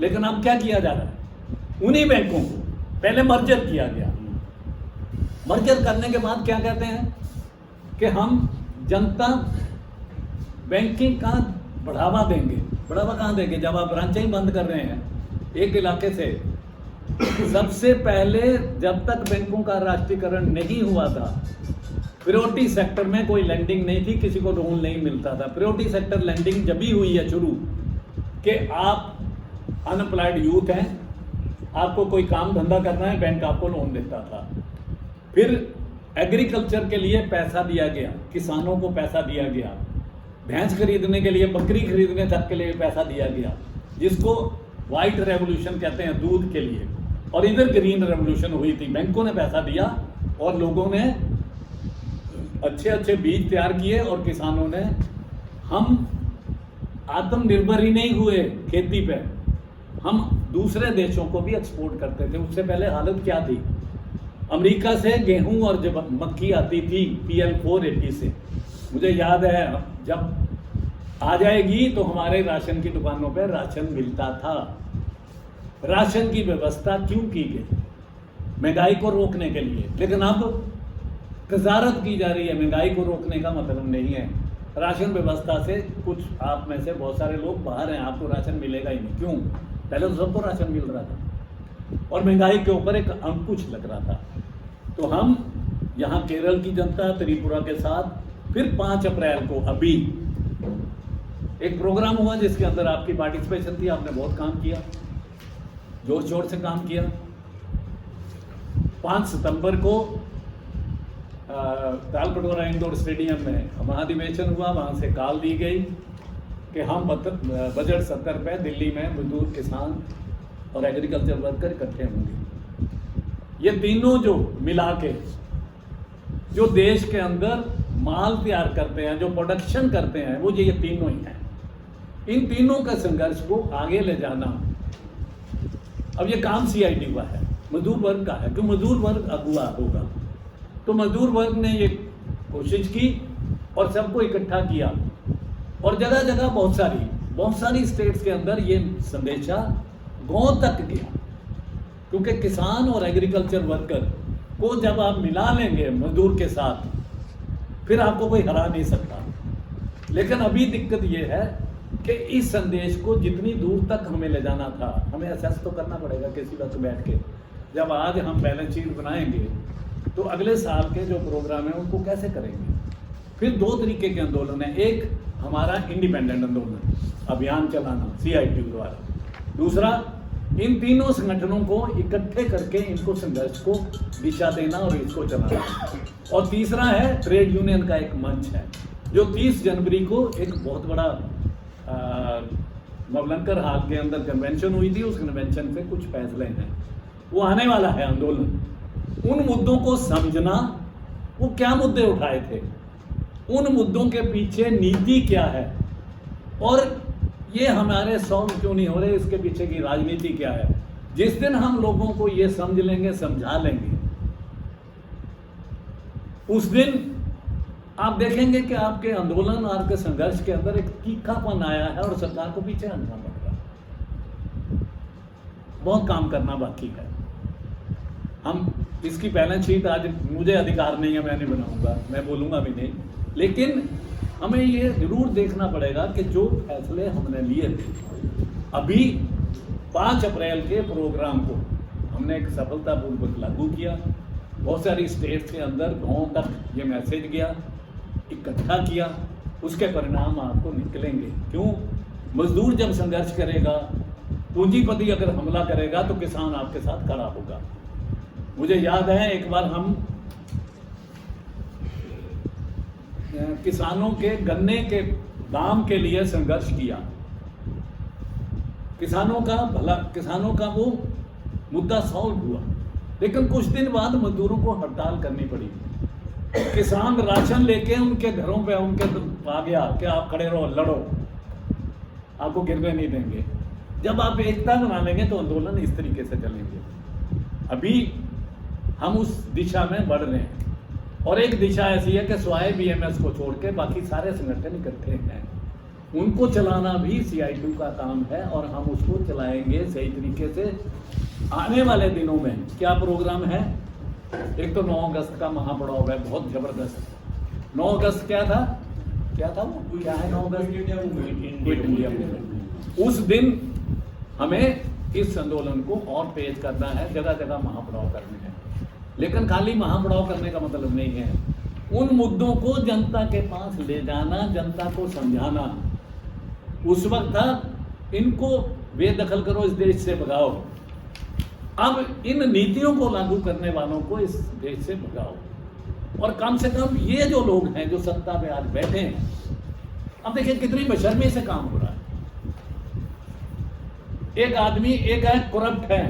लेकिन अब क्या किया जा रहा है? उन्हीं बैंकों को पहले मर्जर किया गया। मर्जर करने के बाद क्या कहते हैं कि हम जनता बैंकिंग का बढ़ावा देंगे। बढ़ावा कहाँ देंगे? जब आप ब्रांचें ही बंद कर रहे हैं एक इलाके से। सबसे पहले जब तक बैंकों का राष्ट्रीयकरण नहीं हुआ था, प्रायोरिटी सेक्टर में कोई लैंडिंग नहीं थी, किसी को लोन नहीं मिलता था। प्रायोरिटी सेक्टर लैंडिंग जब भी हुई है शुरू कि आप अनएम्प्लॉयड यूथ हैं, आपको कोई काम धंधा करना है, बैंक आपको लोन देता था। फिर एग्रीकल्चर के लिए पैसा दिया गया, किसानों को पैसा दिया गया, भैंस खरीदने के लिए, बकरी खरीदने तक के लिए पैसा दिया गया, जिसको व्हाइट रेवोल्यूशन कहते हैं, दूध के लिए। और इधर ग्रीन रेवोल्यूशन हुई थी, बैंकों ने पैसा दिया और लोगों ने अच्छे अच्छे बीज तैयार किए, और किसानों ने, हम आत्मनिर्भर ही नहीं हुए खेती पे, हम दूसरे देशों को भी एक्सपोर्ट करते थे। उससे पहले हालत क्या थी? अमेरिका से गेहूं और जब मक्की आती थी PL 480 से, मुझे याद है जब आ जाएगी तो हमारे राशन की दुकानों पे राशन मिलता था। राशन की व्यवस्था क्यों की गई? महंगाई को रोकने के लिए। लेकिन अब तजारत की जा रही है, महंगाई को रोकने का मतलब नहीं है। राशन व्यवस्था से कुछ आप में से बहुत सारे लोग बाहर हैं, आपको राशन मिलेगा ही नहीं। क्यों? पहले तो सबको राशन मिल रहा था और महंगाई के ऊपर एक अंकुश लग रहा था। तो हम यहाँ केरल की जनता, त्रिपुरा के साथ फिर 5 अप्रैल को अभी एक प्रोग्राम हुआ जिसके अंदर आपकी पार्टिसिपेशन थी। आपने बहुत काम किया, जोर शोर से काम किया। 5 सितंबर को तालकटोरा इंडोर स्टेडियम में महाधिवेशन हुआ। वहाँ से कॉल दी गई कि हम बजट सत्र पे दिल्ली में मजदूर, किसान और एग्रीकल्चर वर्कर इकट्ठे होंगे। ये तीनों जो मिला के जो देश के अंदर माल तैयार करते हैं, जो प्रोडक्शन करते हैं, वो ये तीनों ही हैं। इन तीनों का संघर्ष को आगे ले जाना, अब ये काम सीआईटी का है, मजदूर वर्ग का है, क्यों मजदूर वर्ग अगुआ होगा। तो मजदूर वर्ग ने ये कोशिश की और सबको इकट्ठा किया और जगह जगह बहुत सारी स्टेट्स के अंदर ये संदेशा गांव तक गया, क्योंकि किसान और एग्रीकल्चर वर्कर को जब आप मिला लेंगे मजदूर के साथ, फिर आपको कोई हरा नहीं सकता। लेकिन अभी दिक्कत ये है कि इस संदेश को जितनी दूर तक हमें ले जाना था, हमें असेस तो करना पड़ेगा किसी वक्त बैठ के। जब आज हम बैलेंस शीट बनाएंगे तो अगले साल के जो प्रोग्राम है उनको कैसे करेंगे। फिर 2 तरीके के आंदोलन है, एक हमारा इंडिपेंडेंट आंदोलन अभियान चलाना सीआईटी द्वारा, दूसरा इन तीनों संगठनों को इकट्ठे करके इनको संघर्ष को दिशा देना और इसको चलाना, और तीसरा है ट्रेड यूनियन का एक मंच है जो 30 जनवरी को एक बहुत बड़ा मवलंकर हाल के अंदर कन्वेंशन हुई थी। उस कन्वेंशन से कुछ फैसले हैं, वो आने वाला है आंदोलन। उन मुद्दों को समझना, वो क्या मुद्दे उठाए थे, उन मुद्दों के पीछे नीति क्या है और ये हमारे सॉल्व क्यों नहीं हो रहे, इसके पीछे की राजनीति क्या है। जिस दिन हम लोगों को ये समझ लेंगे, समझा लेंगे, उस दिन आप देखेंगे कि आपके आंदोलन और आपके संघर्ष के अंदर एक तीखापन आया है और सरकार को पीछे हटना पड़ेगा। बहुत काम करना बाकी है। हम इसकी बैलेंस शीट आज मुझे अधिकार नहीं है, मैं नहीं बनाऊंगा, मैं बोलूंगा भी नहीं, लेकिन हमें ये जरूर देखना पड़ेगा कि जो फैसले हमने लिए थे अभी 5 अप्रैल के प्रोग्राम को हमने एक सफलतापूर्वक लागू किया। बहुत सारी स्टेट्स के अंदर गाँव तक ये मैसेज गया, इकट्ठा किया, उसके परिणाम आपको निकलेंगे। क्यों? मजदूर जब संघर्ष करेगा, पूंजीपति अगर हमला करेगा तो किसान आपके साथ खड़ा होगा। मुझे याद है एक बार हम किसानों के गन्ने के दाम के लिए संघर्ष किया, किसानों का वो मुद्दा सॉल्व हुआ, लेकिन कुछ दिन बाद मजदूरों को हड़ताल करनी पड़ी। किसान राशन लेके उनके घरों पे उनके आ गया कि आप खड़े रहो, लड़ो, आपको गिरने नहीं देंगे। जब आप एकता बना लेंगे तो आंदोलन इस तरीके से चलेंगे। अभी हम उस दिशा में बढ़ रहे हैं और एक दिशा ऐसी है कि स्वाय बीएमएस को छोड़ के बाकी सारे संगठन इकट्ठे हैं, उनको चलाना भी सीआईटी का काम है और हम उसको चलाएंगे सही तरीके से। आने वाले दिनों में क्या प्रोग्राम है? एक तो 9 अगस्त का महापड़ाव है, बहुत जबरदस्त। 9 अगस्त क्या था वो? क्या है 9 अगस्त? Quit India movement. उस दिन हमें इस आंदोलन को और तेज करना है, जगह जगह महापड़ाव करने हैं। लेकिन खाली महापड़ाव करने का मतलब नहीं है, उन मुद्दों को जनता के पास ले जाना, जनता को समझाना। उस वक्त था इनको बेदखल करो, इस देश से भगाओ। अब इन नीतियों को लागू करने वालों को इस देश से भगाओ। और कम से कम ये जो लोग हैं जो सत्ता पे आज बैठे हैं, अब देखिए कितनी बेशर्मी से काम हो रहा है। एक आदमी एक है करप्ट है,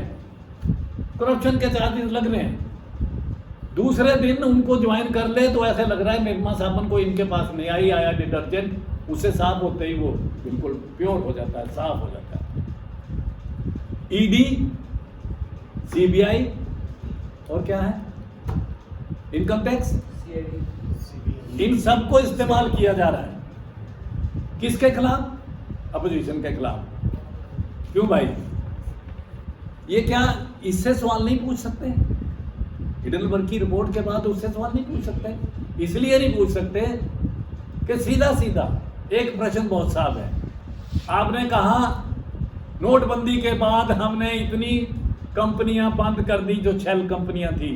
करप्शन के चार्जेस लग रहे हैं, दूसरे दिन उनको ज्वाइन कर ले तो ऐसे लग रहा है निर्मा साबुन को इनके पास नहीं आई आया डिटर्जेंट, उससे साफ होते ही वो बिल्कुल प्योर हो जाता है, साफ हो जाता है। ईडी, सीबीआई और क्या है, इनकम टैक्स, इन सब को इस्तेमाल किया जा रहा है किसके खिलाफ? अपोजिशन के खिलाफ। क्यों भाई? ये क्या इससे सवाल नहीं पूछ सकते? हिडनबर्ग की रिपोर्ट के बाद उससे सवाल नहीं पूछ सकते? इसलिए नहीं पूछ सकते कि सीधा सीधा एक प्रश्न बहुत साफ है। आपने कहा नोटबंदी के बाद हमने इतनी कंपनियां बंद कर दी जो शेल कंपनियां थी,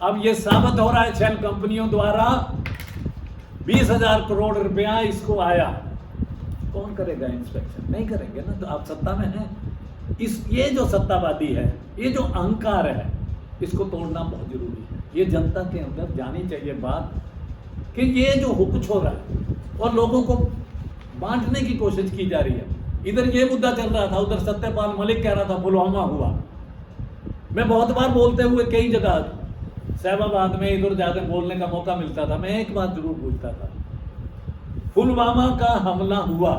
अब ये साबित हो रहा है शेल कंपनियों द्वारा 20,000 करोड़ रुपया इसको आया। कौन करेगा इंस्पेक्शन? नहीं करेंगे ना। तो आप सत्ता में हैं। ये जो सत्तावादी है, ये जो अहंकार है, इसको तोड़ना बहुत जरूरी है। ये जनता के अंदर जानी चाहिए बात कि ये जो कुछ हो रहा है और लोगों को बांटने की कोशिश की जा रही है। इधर ये मुद्दा चल रहा था, उधर सत्यपाल मलिक कह रहा था पुलवामा हुआ। मैं बहुत बार बोलते हुए कई जगह सहबाबाद में इधर जाकर बोलने का मौका मिलता था, मैं एक बात जरूर पूछता था, पुलवामा का हमला हुआ,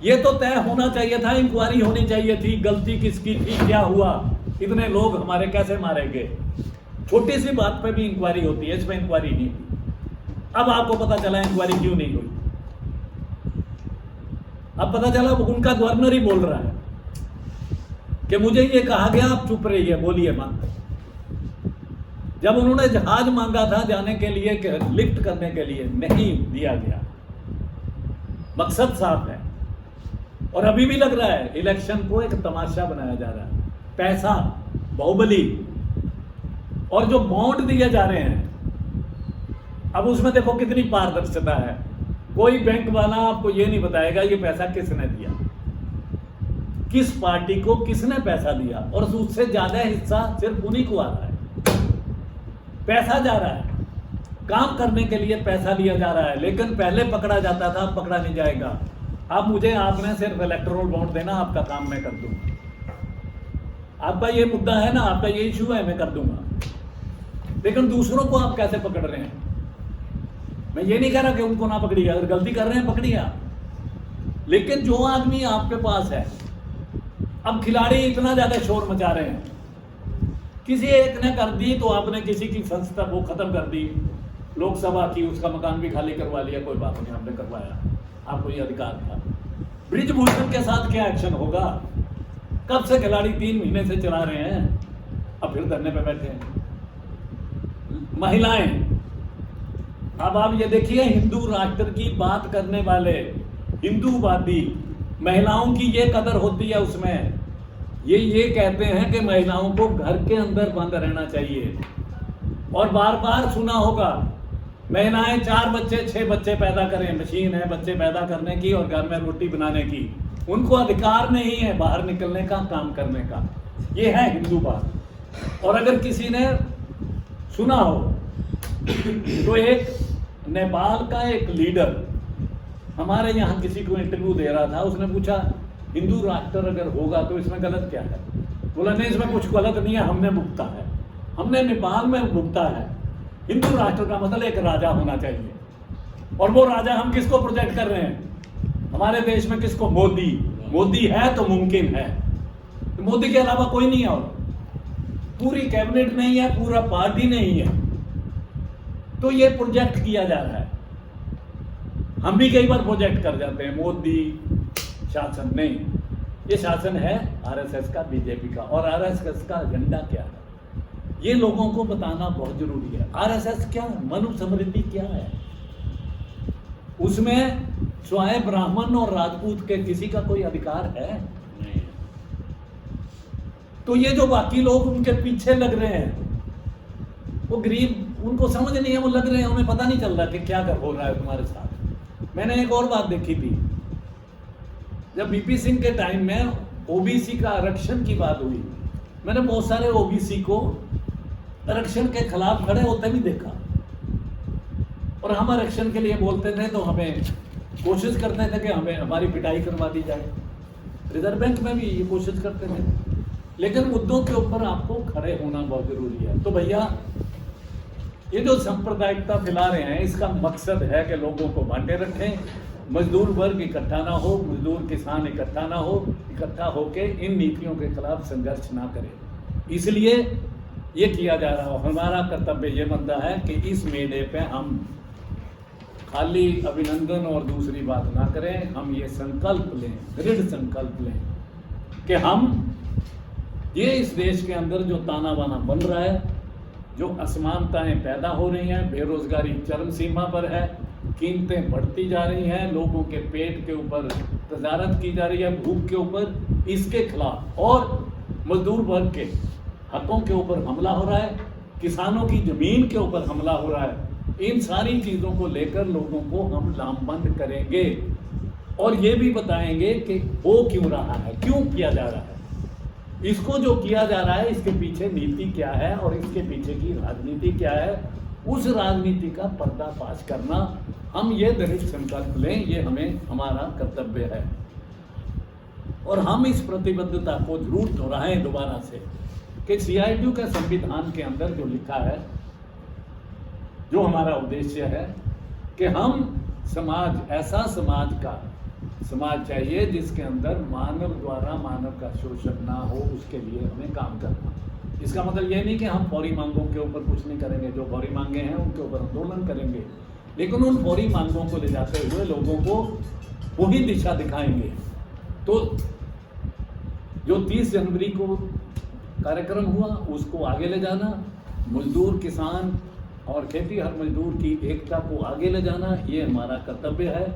ये तो तय होना चाहिए था, इंक्वायरी होनी चाहिए थी, गलती किसकी थी, क्या हुआ, इतने लोग हमारे कैसे मारे गए। छोटी सी बात पे भी इंक्वायरी होती है, इसमें इंक्वायरी नहीं हुई। अब आपको पता चला इंक्वायरी क्यों नहीं हुई। अब पता चला उनका गवर्नर ही बोल रहा है कि मुझे ये कहा गया, आप चुप रहिए, बोलिए मत। जब उन्होंने जहाज मांगा था जाने के लिए, लिफ्ट करने के लिए, नहीं दिया गया। मकसद साफ है। और अभी भी लग रहा है इलेक्शन को एक तमाशा बनाया जा रहा है। पैसा, बाहुबली और जो बॉन्ड दिए जा रहे हैं, अब उसमें देखो कितनी पारदर्शिता है। कोई बैंक वाला आपको ये नहीं बताएगा ये पैसा किसने दिया, किस पार्टी को किसने पैसा दिया, और उससे ज्यादा हिस्सा सिर्फ उन्हीं को आ रहा है। पैसा जा रहा है, काम करने के लिए पैसा लिया जा रहा है, लेकिन पहले पकड़ा जाता था, अब पकड़ा नहीं जाएगा। अब मुझे आपने सिर्फ इलेक्टोरल बॉन्ड देना, आपका काम मैं कर दूंगा। आपका ये मुद्दा है ना, आपका ये इशू है, मैं कर दूंगा। लेकिन दूसरों को आप कैसे पकड़ रहे हैं? मैं ये नहीं कह रहा कि उनको ना पकड़िए, अगर गलती कर रहे हैं पकड़िए आप। लेकिन जो आदमी आपके पास है, अब खिलाड़ी इतना ज्यादा शोर मचा रहे हैं, किसी एक ने कर दी तो आपने किसी की संस्था वो खत्म कर दी, लोकसभा की, उसका मकान भी खाली करवा लिया, कोई बात नहीं, आपने करवाया, आपको ये अधिकार था। ब्रिजभूषण के साथ क्या एक्शन होगा? कब से खिलाड़ी 3 महीने से चला रहे हैं, अब फिर धरने पे बैठे हैं। महिलाएं, अब आप ये देखिए, हिंदू राष्ट्र की बात करने वाले हिंदूवादी, महिलाओं की ये कदर होती है उसमें, ये कहते हैं कि महिलाओं को घर के अंदर बंद रहना चाहिए। और बार बार सुना होगा, महिलाएं 4 बच्चे 6 बच्चे पैदा करें, मशीन है बच्चे पैदा करने की और घर में रोटी बनाने की, उनको अधिकार नहीं है बाहर निकलने का, काम करने का। ये है हिंदू बात। और अगर किसी ने सुना हो तो एक नेपाल का एक लीडर हमारे यहाँ किसी को इंटरव्यू दे रहा था, उसने पूछा हिंदू राष्ट्र अगर होगा तो इसमें गलत क्या है? बोला नहीं, इसमें कुछ गलत नहीं है, हमने भुगता है, हमने नेपाल में भुगता है। हिंदू राष्ट्र का मतलब एक राजा होना चाहिए, और वो राजा हम किसको प्रोजेक्ट कर रहे हैं हमारे देश में? किसको? मोदी है तो मुमकिन है, तो मोदी के अलावा कोई नहीं है, और पूरी कैबिनेट नहीं है, पूरा पार्टी नहीं है, तो ये प्रोजेक्ट किया जा रहा है। हम भी कई बार प्रोजेक्ट कर जाते हैं, मोदी शासन नहीं, ये शासन है आरएसएस का, बीजेपी का। और आरएसएस का एजेंडा क्या है ये लोगों को बताना बहुत जरूरी है। आरएसएस क्या है, मनुस्मृति क्या है, उसमें स्वयं ब्राह्मण और राजपूत के किसी का कोई अधिकार है नहीं। तो ये जो बाकी लोग उनके पीछे लग रहे हैं, वो गरीब, उनको समझ नहीं है, वो लग रहे हैं, उन्हें पता नहीं चल रहा कि क्या कर हो रहा है तुम्हारे साथ। मैंने एक और बात देखी थी, जब बीपी सिंह के टाइम में ओबीसी का आरक्षण की बात हुई, मैंने बहुत सारे ओबीसी को आरक्षण के खिलाफ खड़े होते भी देखा, और हम आरक्षण के लिए बोलते थे तो हमें कोशिश करते थे कि हमें हमारी पिटाई करवा दी जाए। रिजर्व बैंक में भी ये कोशिश करते थे, लेकिन मुद्दों के ऊपर आपको खड़े होना बहुत जरूरी है। तो भैया, ये जो सांप्रदायिकता फैला रहे हैं, इसका मकसद है कि लोगों को बांटे रखें, मजदूर वर्ग इकट्ठा ना हो, मजदूर किसान इकट्ठा ना हो, इकट्ठा होके इन नीतियों के खिलाफ संघर्ष ना करें। इसलिए ये किया जा रहा है। हमारा कर्तव्य ये बनता है कि इस मेले पे हम खाली अभिनंदन और दूसरी बात ना करें, हम ये संकल्प लें, दृढ़ संकल्प लें कि हम ये इस देश के अंदर जो ताना बाना बन रहा है, जो असमानताएं पैदा हो रही हैं, बेरोजगारी चरम सीमा पर है, कीमतें बढ़ती जा रही हैं, लोगों के पेट के ऊपर तजारत की जा रही है, भूख के ऊपर, इसके खिलाफ और मजदूर वर्ग के हकों के ऊपर हमला हो रहा है, किसानों की जमीन के ऊपर हमला हो रहा है, इन सारी चीजों को लेकर लोगों को हम लामबंद करेंगे और ये भी बताएंगे कि हो क्यों रहा है, क्यों किया जा रहा है, इसको जो किया जा रहा है इसके पीछे नीति क्या है और इसके पीछे की राजनीति क्या है, उस राजनीति का पर्दाफाश करना। हम ये दृढ़ संकल्प लें, ये हमें हमारा कर्तव्य है और हम इस प्रतिबद्धता को जरूर दोहराएं दोबारा से कि सीआईटीयू का संविधान के अंदर जो लिखा है, जो हमारा उद्देश्य है कि हम समाज, ऐसा समाज चाहिए जिसके अंदर मानव द्वारा मानव का शोषण ना हो, उसके लिए हमें काम करना। इसका मतलब ये नहीं कि हम फौरी मांगों के ऊपर कुछ नहीं करेंगे, जो फौरी मांगे हैं उनके ऊपर आंदोलन करेंगे, लेकिन उन फौरी मांगों को ले जाते हुए लोगों को वही दिशा दिखाएंगे। तो जो 30 जनवरी को कार्यक्रम हुआ उसको आगे ले जाना, मजदूर, किसान और खेती हर मजदूर की एकता को आगे ले जाना, ये हमारा कर्तव्य है।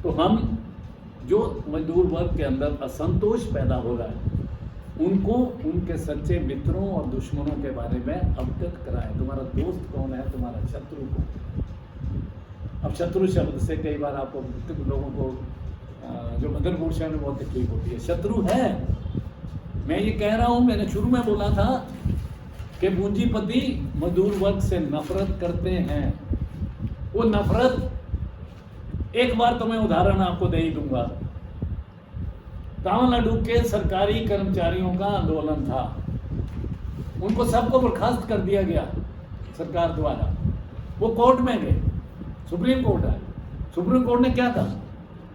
तो हम जो मजदूर वर्ग के अंदर असंतोष पैदा हो रहा है उनको उनके सच्चे मित्रों और दुश्मनों के बारे में अवगत कराएं। तुम्हारा दोस्त कौन है, तुम्हारा शत्रु कौन। अब शत्रु शब्द से कई बार आपको लोगों को जो मदरपुरुष है बहुत तकलीफ होती है। शत्रु है, मैं ये कह रहा हूँ, मैंने शुरू में बोला था कि पूंजीपति मजदूर वर्ग से नफरत करते हैं। वो नफरत, एक बार तो मैं उदाहरण आपको दे ही दूंगा। तमिलनाडु के सरकारी कर्मचारियों का आंदोलन था, उनको सबको बर्खास्त कर दिया गया सरकार द्वारा। वो कोर्ट में गए, सुप्रीम कोर्ट है, सुप्रीम कोर्ट ने क्या कहा,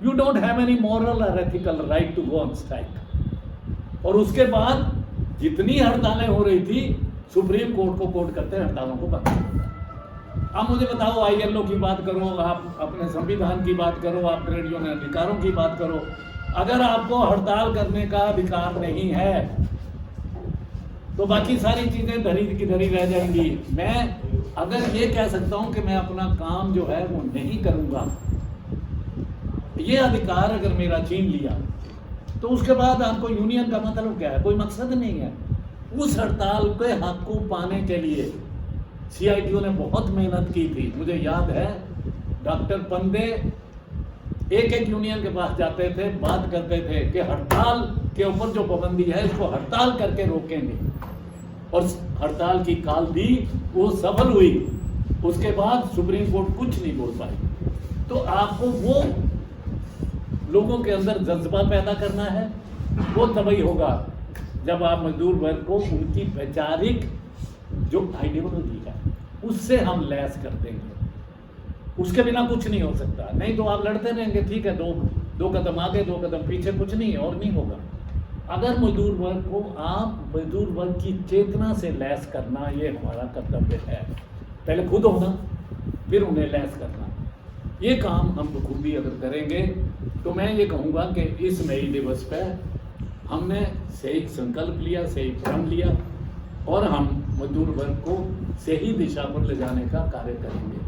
you don't have any moral और ethical right to go on strike. और उसके बाद जितनी हड़तालें हो रही थी, सुप्रीम कोर्ट को कोर्ट करते हड़तालों को बंद कर दिया। अब मुझे बताओ, आईएलओ की बात करो, आप अपने संविधान की बात करो, आप ट्रेड यूनियन अधिकारों की बात करो, अगर आपको हड़ताल करने का अधिकार नहीं है तो बाकी सारी चीजें धरी की धरी रह जाएंगी। मैं अगर ये कह सकता हूं कि मैं अपना काम जो है वो नहीं करूंगा, ये अधिकार अगर मेरा छीन लिया, तो उसके बाद आपको यूनियन का मतलब क्या है, कोई मकसद नहीं है। उस हड़ताल के हक को पाने के लिए सीआईटीयू ने बहुत मेहनत की थी। मुझे याद है डॉक्टर पंदे एक एक यूनियन के पास जाते थे, बात करते थे कि हड़ताल के ऊपर जो पाबंदी है इसको हड़ताल करके रोकेंगे, और हड़ताल की काल दी, वो सफल हुई। उसके बाद सुप्रीम कोर्ट कुछ नहीं बोल पाई। तो आपको वो लोगों के अंदर जज्बा पैदा करना है, वो तभी होगा जब आप मजदूर वर्ग को उनकी वैचारिक जो आइडियोलॉजी है उससे हम लैस कर देंगे। उसके बिना कुछ नहीं हो सकता। नहीं तो आप लड़ते रहेंगे, ठीक है, दो कदम आगे 2 कदम पीछे, कुछ नहीं और नहीं होगा। अगर मजदूर वर्ग को आप मजदूर वर्ग की चेतना से लैस करना, ये हमारा कर्तव्य है। पहले खुद होना, फिर उन्हें लैस करना। ये काम हम बखूबी अगर करेंगे तो मैं ये कहूँगा कि इस मई दिवस पर हमने सही संकल्प लिया, सही प्रण लिया और हम मजदूर वर्ग को सही दिशा पर ले जाने का कार्य करेंगे।